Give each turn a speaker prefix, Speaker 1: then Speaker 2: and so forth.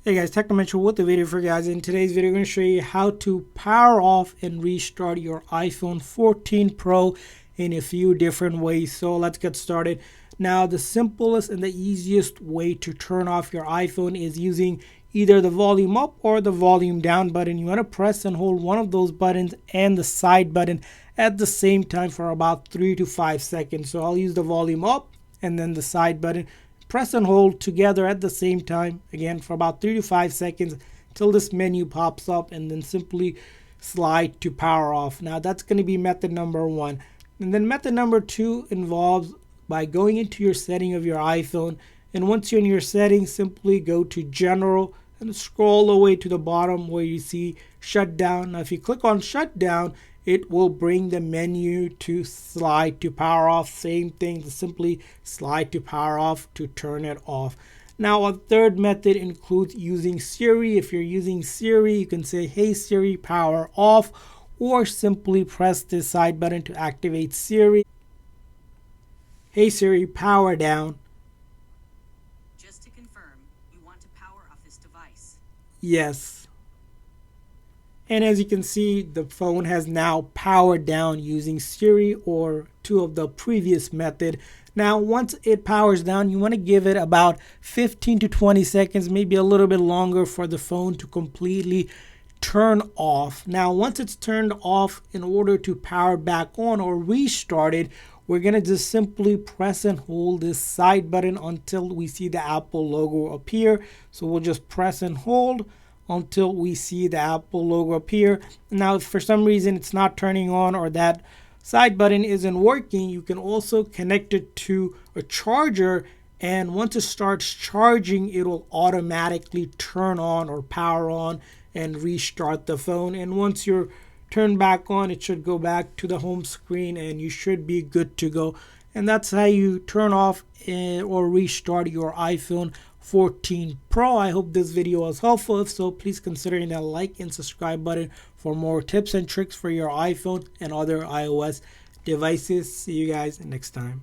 Speaker 1: Hey guys, Technomentor with the video for you guys. In today's video, I'm going to show you how to power off and restart your iPhone 14 Pro in a few different ways. So let's get started. Now, the simplest and the easiest way to turn off your iPhone is using either the volume up or the volume down button. You want to press and hold one of those buttons and the side button at the same time for about 3 to 5 seconds. So I'll use the volume up and then the side button. Press and hold together at the same time, again for about 3 to 5 seconds until this menu pops up, and then simply slide to power off. Now that's going to be method number one. And then method number two involves by going into your setting of your iPhone, and once you're in your settings, simply go to general and scroll all the way to the bottom where you see shutdown. Now if you click on shutdown, it will bring the menu to slide to power off. Same thing, to simply slide to power off to turn it off. Now a third method includes using Siri. If you're using Siri, you can say, "Hey Siri, power off," or simply press the side button to activate Siri. "Hey Siri, power down."
Speaker 2: Just to confirm, you want to power off this device?
Speaker 1: Yes. And as you can see, the phone has now powered down using Siri or two of the previous method. Now, once it powers down, you want to give it about 15 to 20 seconds, maybe a little bit longer, for the phone to completely turn off. Now, once it's turned off, in order to power back on or restart it, we're going to just simply press and hold this side button until we see the Apple logo appear. So we'll just press and hold until we see the Apple logo appear. Now, if for some reason it's not turning on or that side button isn't working, you can also connect it to a charger, and once it starts charging, it will automatically turn on or power on and restart the phone. And once you're turned back on, it should go back to the home screen and you should be good to go. And that's how you turn off or restart your iPhone 14 Pro. I hope this video was helpful. If so, please consider hitting that like and subscribe button for more tips and tricks for your iPhone and other iOS devices. See you guys next time.